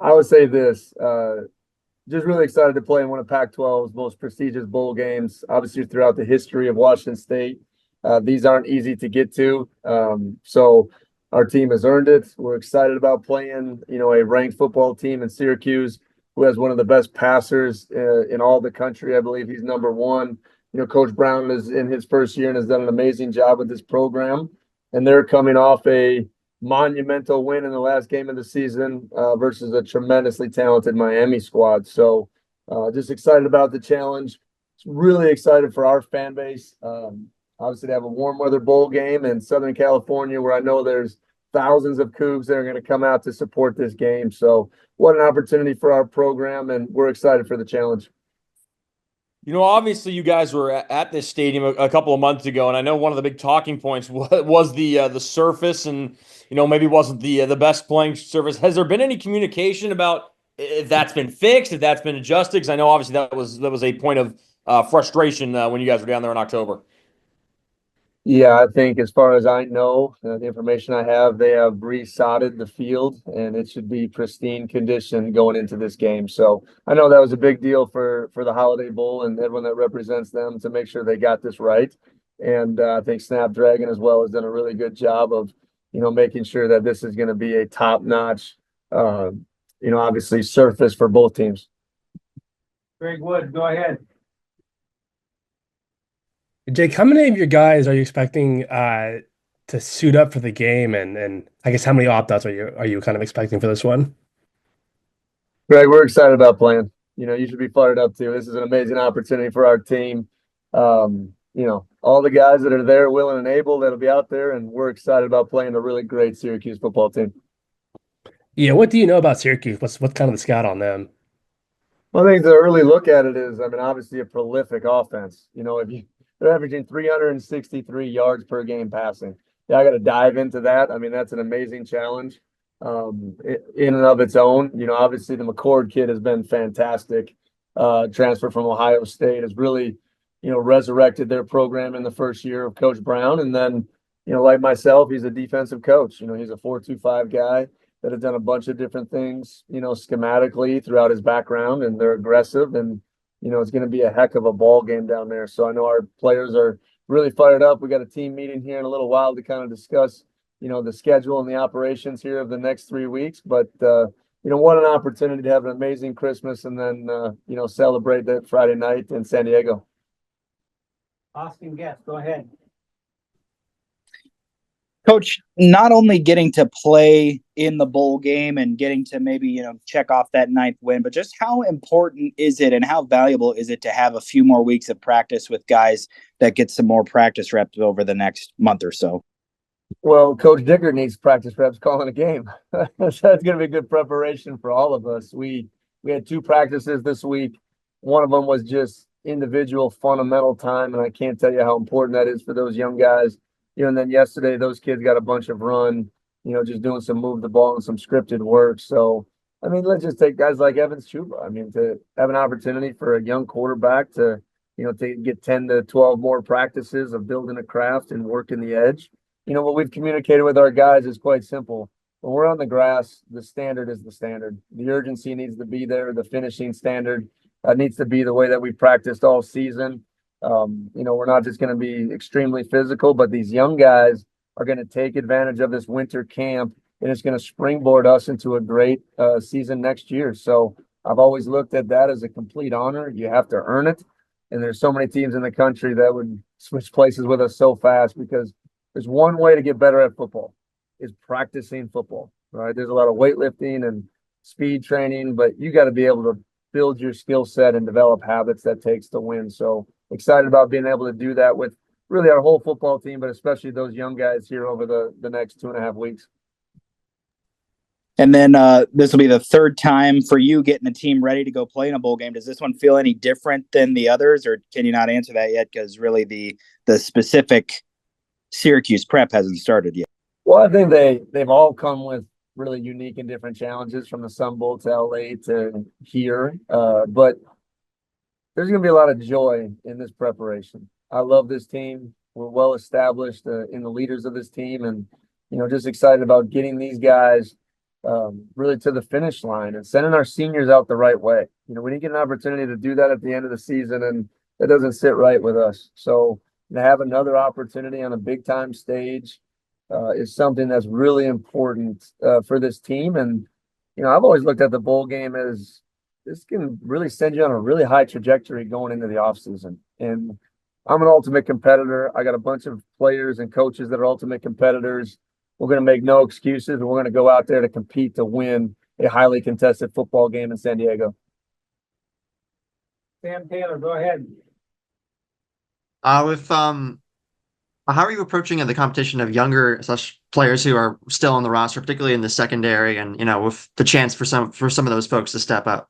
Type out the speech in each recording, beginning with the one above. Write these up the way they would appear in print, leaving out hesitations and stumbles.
I would say this. Just really excited to play in one of Pac-12's most prestigious bowl games. Obviously, throughout the history of Washington State, these aren't easy to get to. So our team has earned it. We're excited about playing, a ranked football team in Syracuse, who has one of the best passers in all the country. I believe he's number one. Coach Brown is in his first year and has done an amazing job with this program. And they're coming off a monumental win in the last game of the season versus a tremendously talented Miami squad. So just excited about the challenge. Really excited for our fan base. Obviously, to have a warm weather bowl game in Southern California, where I know there's thousands of Cougs that are going to come out to support this game. So what an opportunity for our program, and we're excited for the challenge. Obviously, you guys were at this stadium a couple of months ago, and I know one of the big talking points was the surface, and maybe wasn't the best playing surface. Has there been any communication about if that's been fixed, if that's been adjusted? Because I know obviously that was a point of frustration when you guys were down there in October. Yeah, I think as far as I know, the information I have, they have resodded the field and it should be pristine condition going into this game. So I know that was a big deal for the Holiday Bowl and everyone that represents them to make sure they got this right. And I think Snapdragon as well has done a really good job of, making sure that this is going to be a top-notch, obviously surface for both teams. Greg Wood, go ahead. Jake, how many of your guys are you expecting to suit up for the game, and I guess how many opt-outs are you kind of expecting for this one? Greg, we're excited about playing. You should be fired up too. This is an amazing opportunity for our team. All the guys that are there, willing and able, that'll be out there, and we're excited about playing a really great Syracuse football team. Yeah, what do you know about Syracuse? What's kind of the scout on them? Well, I think the early look at it is, obviously a prolific offense. They're averaging 363 yards per game passing. Yeah, I got to dive into that. That's an amazing challenge in and of its own. Obviously the McCord kid has been fantastic. Transfer from Ohio State has really, resurrected their program in the first year of Coach Brown. And then, like myself, he's a defensive coach. He's a 4-2-5 guy that has done a bunch of different things, schematically throughout his background, and they're aggressive, and it's going to be a heck of a ball game down there. So I know our players are really fired up. We got a team meeting here in a little while to kind of discuss, the schedule and the operations here of the next 3 weeks. But what an opportunity to have an amazing Christmas and then celebrate that Friday night in San Diego. Austin Guest, go ahead. Coach, not only getting to play in the bowl game and getting to maybe, check off that ninth win, but just how important is it and how valuable is it to have a few more weeks of practice with guys that get some more practice reps over the next month or so? Well, Coach Dickert needs practice reps calling a game. So that's going to be good preparation for all of us. We had 2 practices this week. One of them was just individual fundamental time, and I can't tell you how important that is for those young guys. And then yesterday, those kids got a bunch of run, just doing some move the ball and some scripted work. So, let's just take guys like Evans Chuba. To have an opportunity for a young quarterback to get 10 to 12 more practices of building a craft and working the edge. What we've communicated with our guys is quite simple. When we're on the grass, the standard is the standard. The urgency needs to be there. The finishing standard needs to be the way that we practiced all season. We're not just going to be extremely physical, but these young guys are going to take advantage of this winter camp, and it's going to springboard us into a great season next year. So I've always looked at that as a complete honor. You have to earn it. And there's so many teams in the country that would switch places with us so fast, because there's one way to get better at football is practicing football, right? There's a lot of weightlifting and speed training, but you got to be able to build your skill set and develop habits that takes to win. So excited about being able to do that with really our whole football team, but especially those young guys here over the next 2.5 weeks. And then this will be the third time for you getting the team ready to go play in a bowl game. Does this one feel any different than the others, or can you not answer that yet because really the specific Syracuse prep hasn't started yet? Well, I think they've all come with really unique and different challenges, from the Sun Bowl to LA to here. But there's going to be a lot of joy in this preparation. I love this team. We're well established in the leaders of this team, and just excited about getting these guys really to the finish line and sending our seniors out the right way. You know, we didn't get an opportunity to do that at the end of the season, and that doesn't sit right with us. So to have another opportunity on a big time stage is something that's really important for this team. And, you know, I've always looked at the bowl game as this can really send you on a really high trajectory going into the offseason. And I'm an ultimate competitor. I got a bunch of players and coaches that are ultimate competitors. We're going to make no excuses, and we're going to go out there to compete to win a highly contested football game in San Diego. Sam Taylor, go ahead. How are you approaching the competition of younger such players who are still on the roster, particularly in the secondary, and with the chance for some of those folks to step up?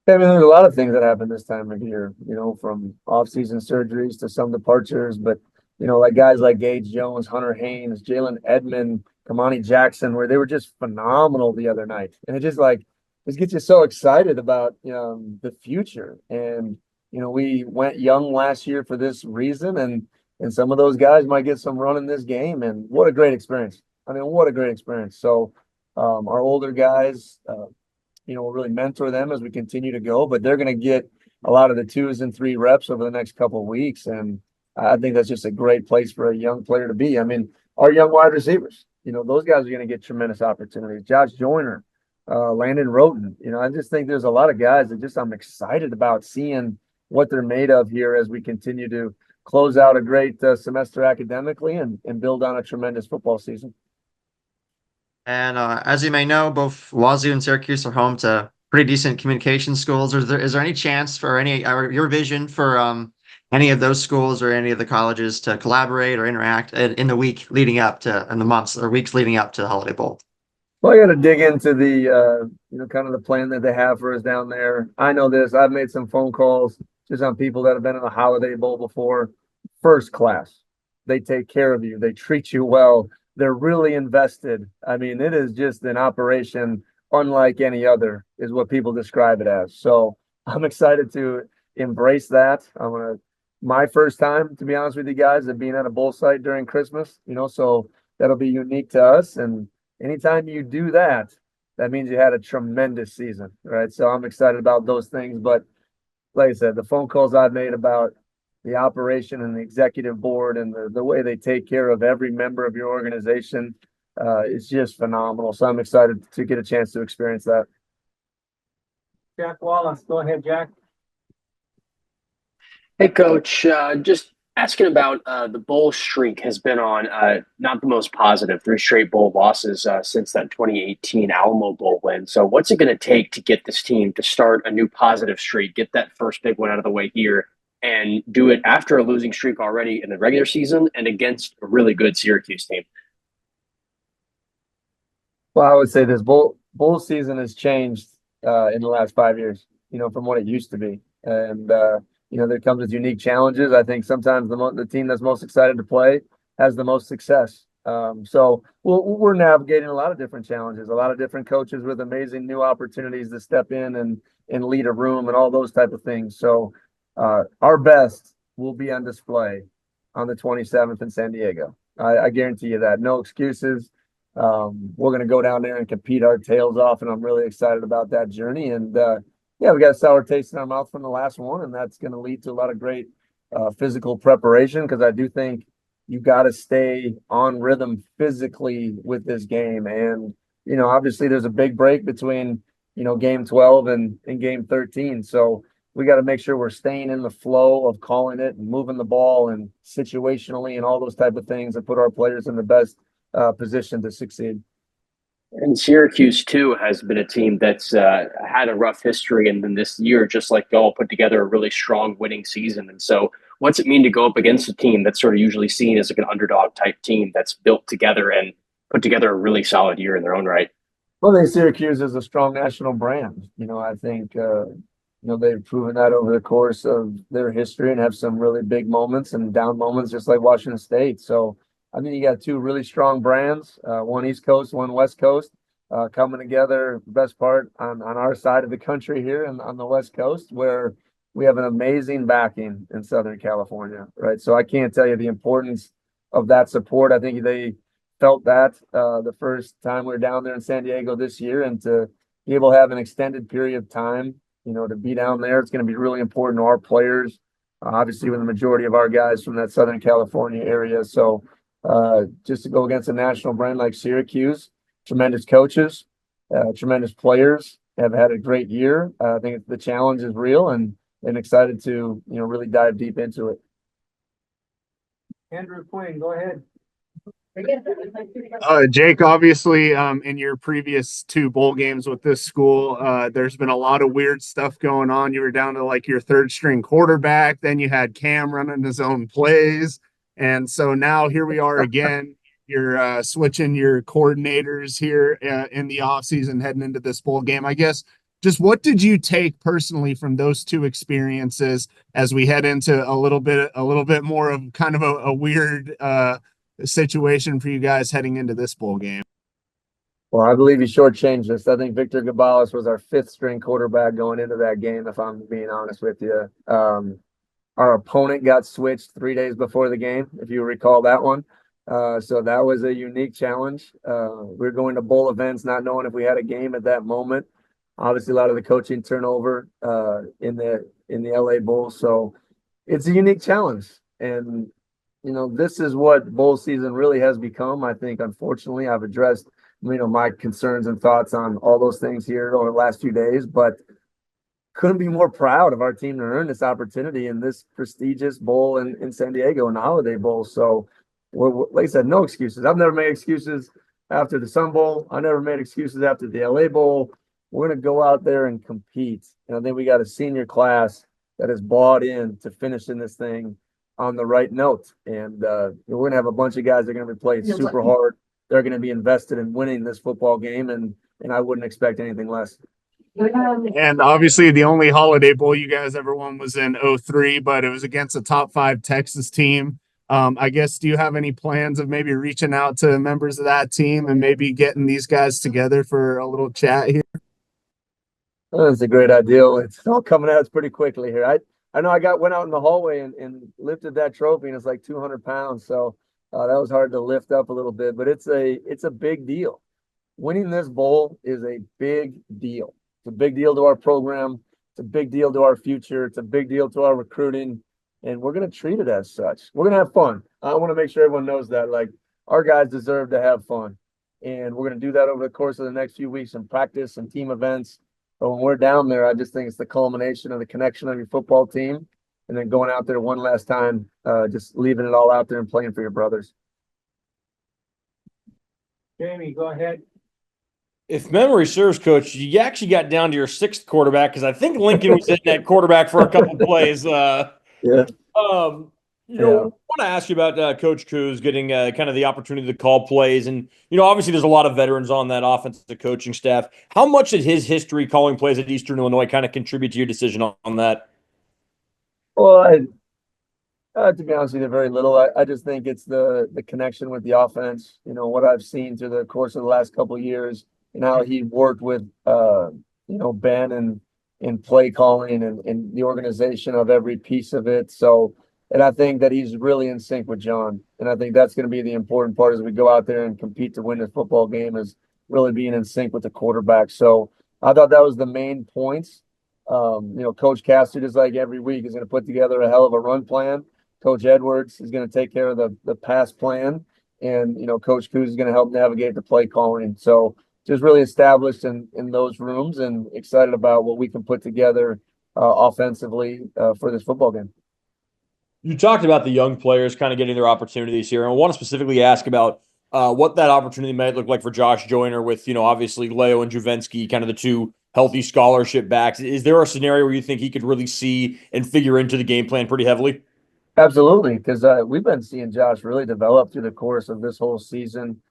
I mean, there's a lot of things that happen this time of year, you know, from off-season surgeries to some departures, but you know, like guys like Gage Jones, Hunter Haynes, Jalen Edmond, Kamani Jackson, where they were just phenomenal the other night. And it just gets you so excited about, you know, the future. And, you know, we went young last year for this reason, and some of those guys might get some run in this game. And what a great experience. I mean, what a great experience. So our older guys, you know, we'll really mentor them as we continue to go, but they're going to get a lot of the 2s and 3 reps over the next couple of weeks. And I think that's just a great place for a young player to be. I mean, our young wide receivers, you know, those guys are going to get tremendous opportunities. Josh Joyner, Landon Roten, you know, I just think there's a lot of guys that I'm excited about seeing what they're made of here as we continue to close out a great semester academically and build on a tremendous football season. And as you may know, both Wazoo and Syracuse are home to pretty decent communication schools. Is there any chance for your vision for any of those schools or any of the colleges to collaborate or interact in the week leading up to, in the months or weeks leading up to the Holiday Bowl? Well, I got to dig into the, you know, kind of the plan that they have for us down there. I know this. I've made some phone calls just on people that have been in the Holiday Bowl before. First class. They take care of you. They treat you well. They're really invested. I mean, it is just an operation unlike any other, is what people describe it as. So I'm excited to embrace that. My first time, to be honest with you guys, of being at a bowl site during Christmas, you know, so that'll be unique to us. And anytime you do that, that means you had a tremendous season, right? So I'm excited about those things. But like I said, the phone calls I've made about the operation and the executive board and the way they take care of every member of your organization is just phenomenal. So I'm excited to get a chance to experience that. Jack Wallace, go ahead, Jack. Hey, Coach. Just asking about the bowl streak has been on not the most positive, 3 straight bowl losses since that 2018 Alamo Bowl win. So what's it going to take to get this team to start a new positive streak, get that first big one out of the way here, and do it after a losing streak already in the regular season and against a really good Syracuse team? Well, I would say this bowl season has changed in the last 5 years, you know, from what it used to be. And, you know, there comes with unique challenges. I think sometimes the team that's most excited to play has the most success. So we're navigating a lot of different challenges, a lot of different coaches with amazing new opportunities to step in and lead a room and all those type of things. So our best will be on display on the 27th in San Diego. I guarantee you that. No excuses. We're going to go down there and compete our tails off, and I'm really excited about that journey. And yeah, we got a sour taste in our mouth from the last one, and that's going to lead to a lot of great physical preparation, because I do think you got to stay on rhythm physically with this game. And, you know, obviously there's a big break between, you know, game 12 and game 13. So we got to make sure we're staying in the flow of calling it and moving the ball and situationally and all those type of things that put our players in the best position to succeed. And Syracuse, too, has been a team that's had a rough history. And then this year, just like y'all, put together a really strong winning season. And so what's it mean to go up against a team that's sort of usually seen as like an underdog type team that's built together and put together a really solid year in their own right? Well, I think Syracuse is a strong national brand. You know, I think, you know, they've proven that over the course of their history and have some really big moments and down moments, just like Washington State. So, I mean, you got 2 really strong brands, one East Coast, one West Coast, coming together. Best part on our side of the country here and on the West Coast, where we have an amazing backing in Southern California, right? So I can't tell you the importance of that support. I think they felt that the first time we were down there in San Diego this year, and to be able to have an extended period of time, to be down there, it's going to be really important to our players. Obviously, with the majority of our guys from that Southern California area. So just to go against a national brand like Syracuse, tremendous coaches, tremendous players, have had a great year. I think the challenge is real, and excited to really dive deep into it. Andrew Quinn, go ahead. Jake, obviously, in your previous 2 bowl games with this school, there's been a lot of weird stuff going on. You were down to like your 3rd string quarterback, then you had Cam running his own plays. And so now here we are again. You're switching your coordinators here in the offseason heading into this bowl game. I guess just what did you take personally from those 2 experiences as we head into a little bit more of kind of a weird situation for you guys heading into this bowl game? Well, I believe you shortchanged us. I think Victor Gabalis was our 5th string quarterback going into that game, if I'm being honest with you. Our opponent got switched 3 days before the game, if you recall that one. So that was a unique challenge. We're going to bowl events not knowing if we had a game at that moment. Obviously, a lot of the coaching turnover in the LA Bowl. So it's a unique challenge. And this is what bowl season really has become. I think, unfortunately, I've addressed, my concerns and thoughts on all those things here over the last few days, but couldn't be more proud of our team to earn this opportunity in this prestigious bowl in San Diego, in the Holiday Bowl. So, like I said, no excuses. I've never made excuses after the Sun Bowl. I never made excuses after the LA Bowl. We're going to go out there and compete. And I think we got a senior class that is bought in to finishing this thing on the right note. And we're going to have a bunch of guys that are going to be playing super hard. They're going to be invested in winning this football game, and I wouldn't expect anything less. And obviously the only Holiday Bowl you guys ever won was in 03, but it was against a top 5 Texas team. I guess, do you have any plans of maybe reaching out to members of that team and maybe getting these guys together for a little chat here? That's a great idea. It's all coming at us pretty quickly here. I know went out in the hallway and lifted that trophy, and it's like 200 pounds. So that was hard to lift up a little bit, but it's a big deal. Winning this bowl is a big deal. It's a big deal to our program. It's a big deal to our future. It's a big deal to our recruiting, and we're going to treat it as such. We're going to have fun. I want to make sure everyone knows that. Like, our guys deserve to have fun, and we're going to do that over the course of the next few weeks in practice and team events. But when we're down there, I just think it's the culmination of the connection of your football team, and then going out there one last time, just leaving it all out there and playing for your brothers. Jamie, go ahead. If memory serves, Coach, you actually got down to your 6th quarterback, because I think Lincoln was in that quarterback for a couple plays. Yeah. Want to ask you about Coach Kuz getting kind of the opportunity to call plays, and obviously there's a lot of veterans on that offensive coaching staff. How much did his history calling plays at Eastern Illinois kind of contribute to your decision on that? Well, to be honest with you, very little. I just think it's the connection with the offense. What I've seen through the course of the last couple of years, and how he worked with Ben and play calling and the organization of every piece of it. So, and I think that he's really in sync with John. And I think that's going to be the important part as we go out there and compete to win this football game, is really being in sync with the quarterback. So I thought that was the main points. Coach Castor, just like every week, is going to put together a hell of a run plan. Coach Edwards is going to take care of the pass plan. And, Coach Kuz is going to help navigate the play calling. So just really established in those rooms, and excited about what we can put together offensively for this football game. You talked about the young players kind of getting their opportunities here. And I want to specifically ask about what that opportunity might look like for Josh Joyner with, obviously Leo and Juvensky, kind of the 2 healthy scholarship backs. Is there a scenario where you think he could really see and figure into the game plan pretty heavily? Absolutely, because we've been seeing Josh really develop through the course of this whole season.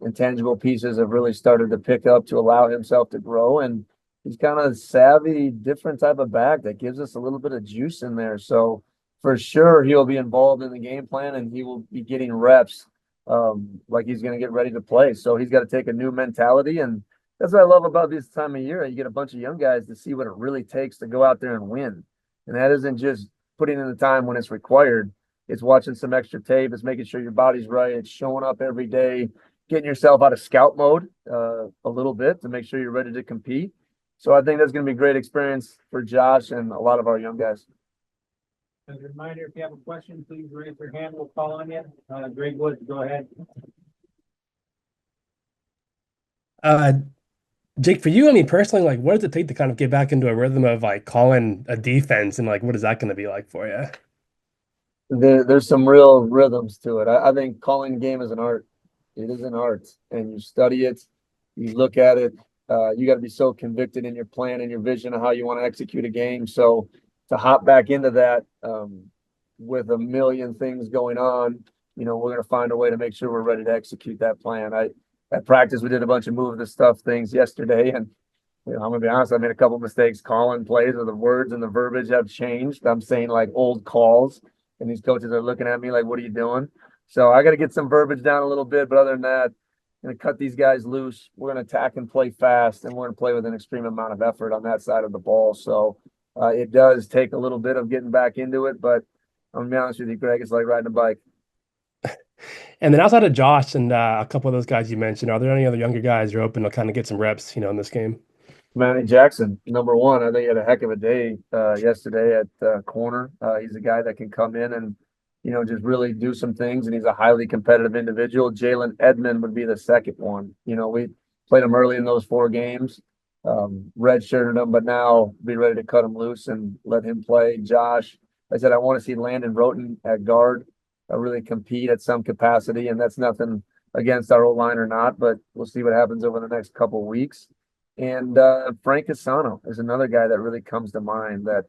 Intangible pieces have really started to pick up to allow himself to grow, and he's kind of savvy, different type of back that gives us a little bit of juice in there. So for sure, he'll be involved in the game plan, and he will be getting reps like he's going to get ready to play. So he's got to take a new mentality, and that's what I love about this time of year. You get a bunch of young guys to see what it really takes to go out there and win, and that isn't just putting in the time when it's required. It's watching some extra tape. It's making sure your body's right. It's showing up every day, getting yourself out of scout mode a little bit to make sure you're ready to compete. So I think that's going to be a great experience for Josh and a lot of our young guys. As a reminder, if you have a question, please raise your hand. We'll call on you. Greg Woods, go ahead. Jake, for you, I mean, personally, like, what does it take to kind of get back into a rhythm of like calling a defense, and like, what is that going to be like for you? There's some real rhythms to it. I think calling a game is an art. It is an art, and you study it, you look at it. You got to be so convicted in your plan and your vision of how you want to execute a game. So to hop back into that with a million things going on, we're going to find a way to make sure we're ready to execute that plan. At practice, we did a bunch of move the stuff things yesterday, and I'm gonna be honest, I made a couple mistakes calling plays, or the words and the verbiage have changed. I'm saying like old calls, and these coaches are looking at me like, "What are you doing?" So I got to get some verbiage down a little bit, but other than that, I'm gonna cut these guys loose. We're gonna attack and play fast, and we're gonna play with an extreme amount of effort on that side of the ball. So it does take a little bit of getting back into it, but I'm gonna be honest with you, Greg, it's like riding a bike. And then outside of Josh and a couple of those guys you mentioned, are there any other younger guys you're hoping to kind of get some reps, in this game? Manny Jackson, number one. I think he had a heck of a day yesterday at corner. He's a guy that can come in and, just really do some things, and he's a highly competitive individual. Jalen Edmond would be the second one. We played him early in those 4 games, redshirted him, but now be ready to cut him loose and let him play. Josh, I said I want to see Landon Roten at guard really compete at some capacity, and that's nothing against our O-line or not, but we'll see what happens over the next couple of weeks. And Frank Asano is another guy that really comes to mind that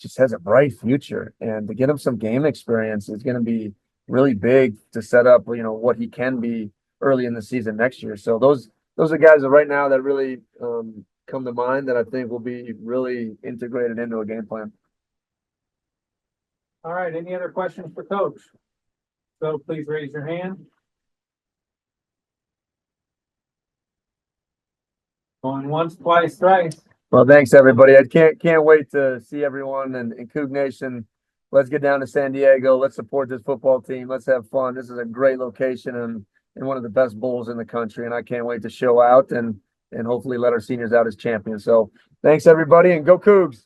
just has a bright future, and to get him some game experience is going to be really big to set up, what he can be early in the season next year. So those are guys that right now that really come to mind that I think will be really integrated into a game plan. All right, any other questions for Coach? So please raise your hand. Going once, twice, thrice. Well, thanks everybody. I can't wait to see everyone in Coug Nation. Let's get down to San Diego. Let's support this football team. Let's have fun. This is a great location and one of the best bowls in the country, and I can't wait to show out and hopefully let our seniors out as champions. So thanks everybody, and go Cougs.